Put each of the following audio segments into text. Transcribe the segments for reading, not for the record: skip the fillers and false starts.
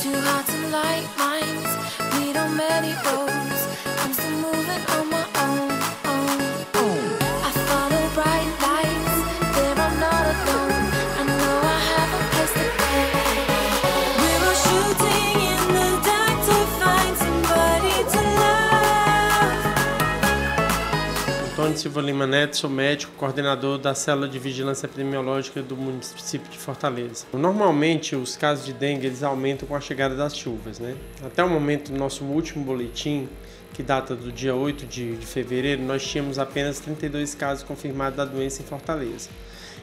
Two hearts and light minds meet on many roads. I'm still moving on my own. I follow bright lights, there I'm not alone. I know I have a place to go. We were shooting in the dark to find somebody to love. Antônio Silva Lima Neto, sou médico, coordenador da Célula de Vigilância Epidemiológica do município de Fortaleza. Normalmente, os casos de dengue eles aumentam com a chegada das chuvas, né? Até o momento do nosso último boletim, que data do dia 8 de fevereiro, nós tínhamos apenas 32 casos confirmados da doença em Fortaleza.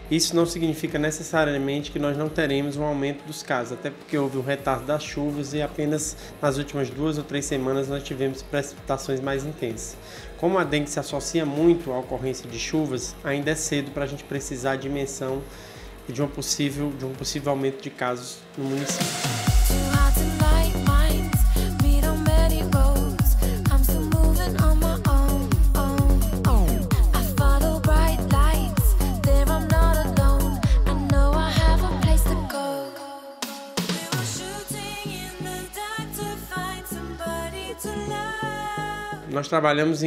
Isso não significa necessariamente que nós não teremos um aumento dos casos, até porque houve um retardo das chuvas e apenas nas últimas 2 ou 3 semanas nós tivemos precipitações mais intensas. Como a dengue se associa muito à ocorrência de chuvas, ainda é cedo para a gente precisar de dimensão de um possível aumento de casos no município. Nós trabalhamos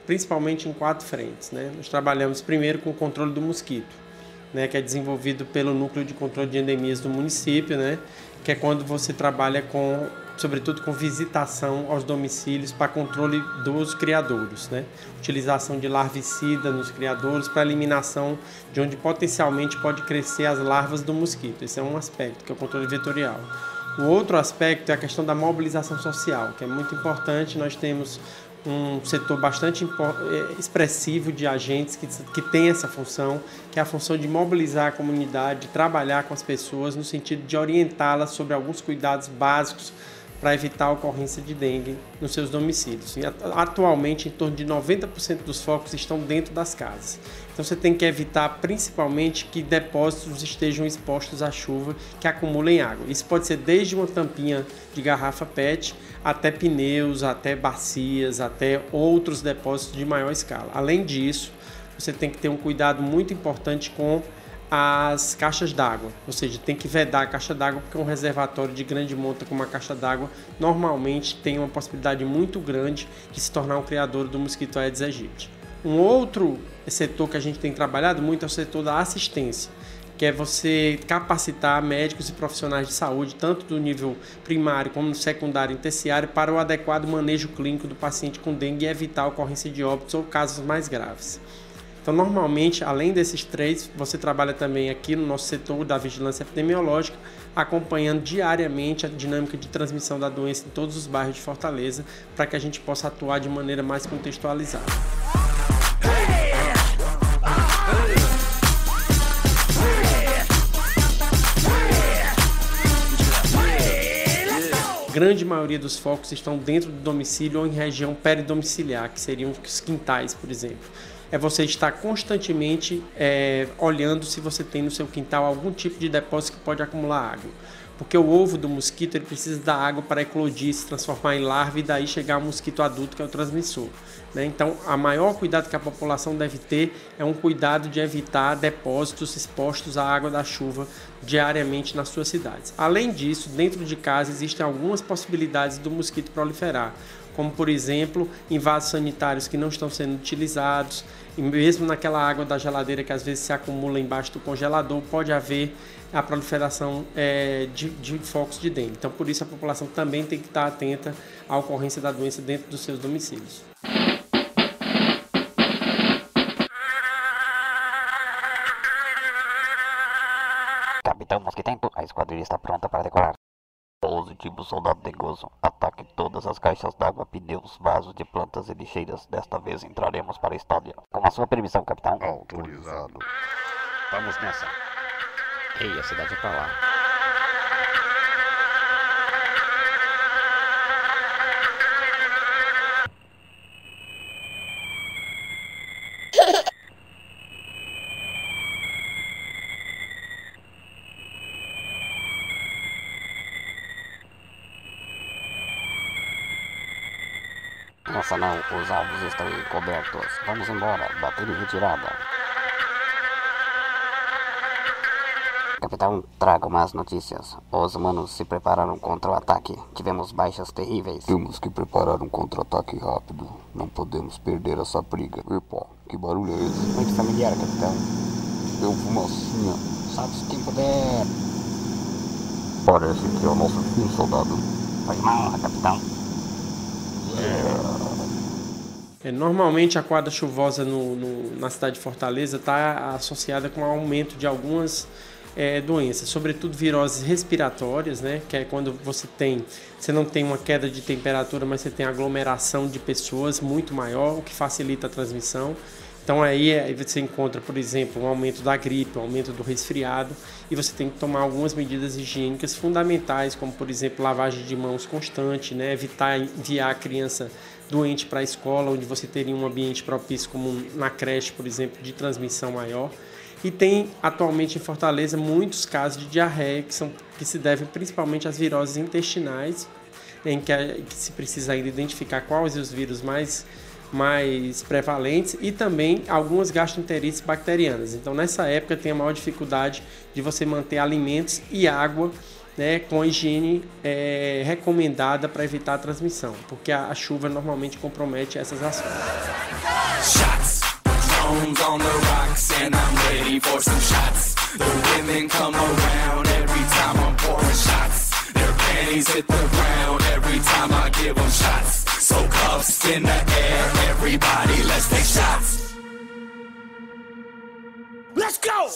principalmente em 4 frentes, né? Nós trabalhamos primeiro com o controle do mosquito, né? Que é desenvolvido pelo Núcleo de Controle de Endemias do município, né? Que é quando você trabalha sobretudo com visitação aos domicílios para controle dos criadouros, né? Utilização de larvicida nos criadouros para eliminação de onde potencialmente pode crescer as larvas do mosquito. Esse é um aspecto, que é o controle vetorial. O outro aspecto é a questão da mobilização social, que é muito importante. Nós temos um setor bastante expressivo de agentes que tem essa função, que é a função de mobilizar a comunidade, de trabalhar com as pessoas no sentido de orientá-las sobre alguns cuidados básicos para evitar a ocorrência de dengue nos seus domicílios. E atualmente, em torno de 90% dos focos estão dentro das casas. Então você tem que evitar principalmente que depósitos estejam expostos à chuva, que acumulem água. Isso pode ser desde uma tampinha de garrafa PET, até pneus, até bacias, até outros depósitos de maior escala. Além disso, você tem que ter um cuidado muito importante com as caixas d'água, ou seja, tem que vedar a caixa d'água, porque um reservatório de grande monta como uma caixa d'água normalmente tem uma possibilidade muito grande de se tornar um criador do mosquito Aedes aegypti. Um outro setor que a gente tem trabalhado muito é o setor da assistência, que é você capacitar médicos e profissionais de saúde, tanto do nível primário como no secundário e terciário, para o adequado manejo clínico do paciente com dengue e evitar a ocorrência de óbitos ou casos mais graves. Então, normalmente, além desses 3, você trabalha também aqui no nosso setor da vigilância epidemiológica, acompanhando diariamente a dinâmica de transmissão da doença em todos os bairros de Fortaleza, para que a gente possa atuar de maneira mais contextualizada. A grande maioria dos focos estão dentro do domicílio ou em região peridomiciliar, que seriam os quintais, por exemplo. É você estar constantemente olhando se você tem no seu quintal algum tipo de depósito que pode acumular água. Porque o ovo do mosquito ele precisa da água para eclodir, se transformar em larva e daí chegar ao mosquito adulto, que é o transmissor, né? Então, o maior cuidado que a população deve ter é um cuidado de evitar depósitos expostos à água da chuva diariamente nas suas cidades. Além disso, dentro de casa existem algumas possibilidades do mosquito proliferar, como, por exemplo, em vasos sanitários que não estão sendo utilizados, e mesmo naquela água da geladeira que às vezes se acumula embaixo do congelador, pode haver a proliferação de focos de dengue. Então, por isso, a população também tem que estar atenta à ocorrência da doença dentro dos seus domicílios. Capitão Mosquitento, a esquadrilha está pronta para decolar. Positivo, soldado Degoso. Ataque todas as caixas d'água, pneus, vasos de plantas e lixeiras. Desta vez entraremos para a história. Com a sua permissão, capitão. Autorizado. Vamos nessa. Ei, a cidade é pra lá. Nossa não, os alvos estão encobertos. Vamos embora, bater em retirada. Capitão, trago más notícias. Os humanos se prepararam contra o ataque. Tivemos baixas terríveis. Temos que preparar um contra-ataque rápido. Não podemos perder essa briga. Epa, que barulho é esse? Muito familiar, capitão. Eu fumacinha. Salve-se quem puder. Parece que é o nosso fim, soldado. Foi mal, capitão. Normalmente a quadra chuvosa na cidade de Fortaleza está associada com o aumento de algumas doenças, sobretudo viroses respiratórias, né? Que é quando você não tem uma queda de temperatura, mas você tem aglomeração de pessoas muito maior, o que facilita a transmissão. Então aí você encontra, por exemplo, um aumento da gripe, um aumento do resfriado, e você tem que tomar algumas medidas higiênicas fundamentais, como por exemplo lavagem de mãos constante, né? Evitar enviar a criança doente para a escola, onde você teria um ambiente propício, como na creche, por exemplo, de transmissão maior. E tem atualmente em Fortaleza muitos casos de diarreia que se devem principalmente às viroses intestinais, em que se precisa ainda identificar quais os vírus mais prevalentes, e também algumas gastroenterites bacterianas. Então nessa época tem a maior dificuldade de você manter alimentos e água, né, com a higiene recomendada para evitar a transmissão, porque a chuva normalmente compromete essas ações. Shots, Patron's on the rocks, and I'm ready for some shots. The women come around every time I'm pouring shots. Their panties hit the ground every time I give them shots. So cuffs in the air, everybody, let's take shots. Let's go!